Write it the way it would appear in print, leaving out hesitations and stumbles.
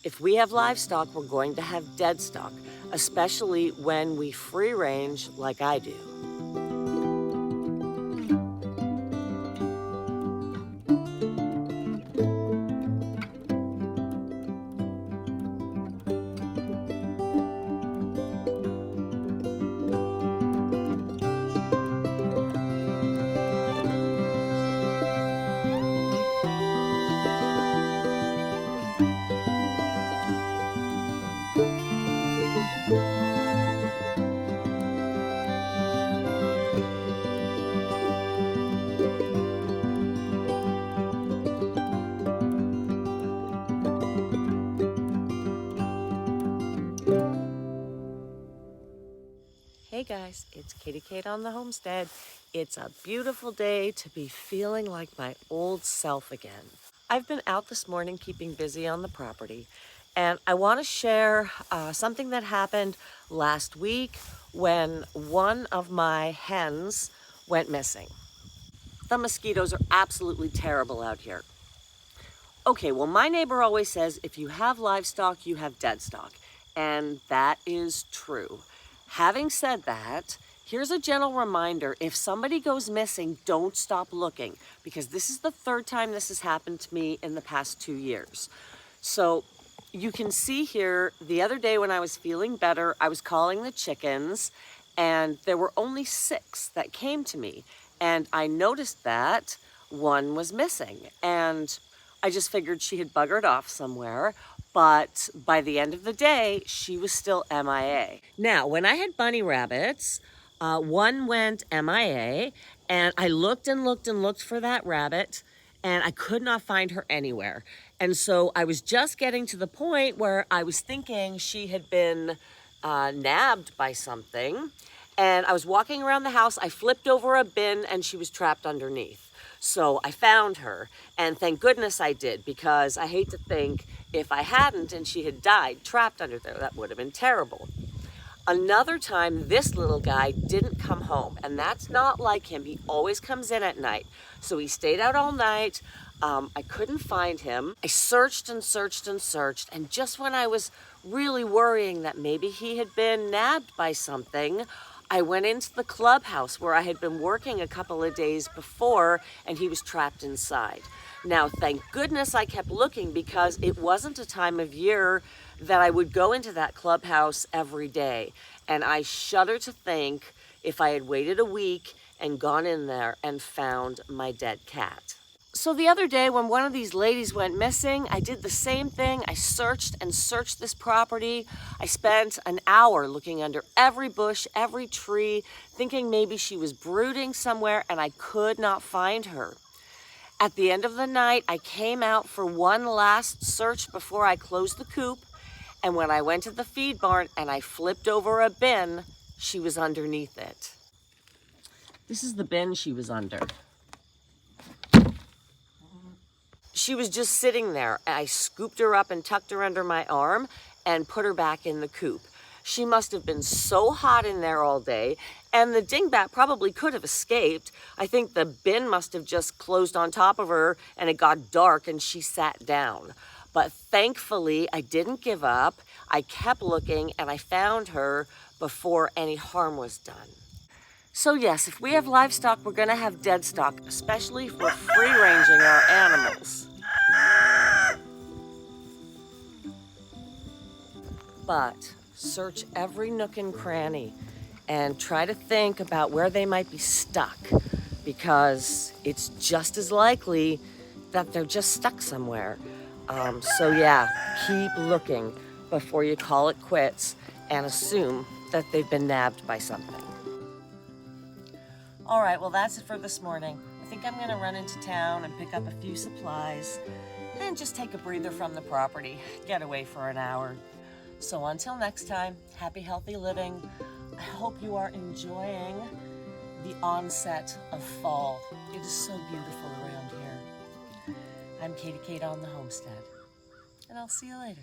If we have livestock, we're going to have dead stock, especially when we free range like I do. Hey guys, it's Katie Kate on the Homestead. It's a beautiful day to be feeling like my old self again. I've been out this morning keeping busy on the property, and I want to share something that happened last week when one of my hens went missing. The mosquitoes are absolutely terrible out here. Okay, well, my neighbor always says if you have livestock, you have dead stock, and that is true. Having said that, here's a gentle reminder. If somebody goes missing, don't stop looking, because this is the third time this has happened to me in the past 2 years. So you can see here, the other day when I was feeling better, I was calling the chickens, and there were only 6 that came to me. And I noticed that one was missing, and I just figured she had buggered off somewhere. But by the end of the day, she was still MIA. Now, when I had bunny rabbits, one went MIA, and I looked and looked and looked for that rabbit, and I could not find her anywhere. And so I was just getting to the point where I was thinking she had been nabbed by something. And I was walking around the house, I flipped over a bin, and she was trapped underneath. So I found her, and thank goodness I did, because I hate to think if I hadn't and she had died trapped under there, that would have been terrible. Another time, this little guy didn't come home, and that's not like him. He always comes in at night. So he stayed out all night. I couldn't find him. I searched and searched and searched, and just when I was really worrying that maybe he had been nabbed by something, I went into the clubhouse where I had been working a couple of days before, and he was trapped inside. Now, thank goodness I kept looking, because it wasn't a time of year that I would go into that clubhouse every day. And I shudder to think if I had waited a week and gone in there and found my dead cat. So the other day when one of these ladies went missing, I did the same thing. I searched and searched this property. I spent an hour looking under every bush, every tree, thinking maybe she was brooding somewhere, and I could not find her. At the end of the night, I came out for one last search before I closed the coop, and when I went to the feed barn and I flipped over a bin, she was underneath it. This is the bin she was under. She was just sitting there. I scooped her up and tucked her under my arm and put her back in the coop. She must have been so hot in there all day, and the dingbat probably could have escaped. I think the bin must have just closed on top of her, and it got dark and she sat down. But thankfully, I didn't give up. I kept looking, and I found her before any harm was done. So yes, if we have livestock, we're gonna have dead stock, especially if we're free-ranging our animals. But search every nook and cranny and try to think about where they might be stuck, because it's just as likely that they're just stuck somewhere. So yeah, keep looking before you call it quits and assume that they've been nabbed by something. All right, well, that's it for this morning. I think I'm gonna run into town and pick up a few supplies and just take a breather from the property, get away for an hour. So until next time, happy, healthy living. I hope you are enjoying the onset of fall. It is so beautiful around here. I'm Katie Kate on the Homestead, and I'll see you later.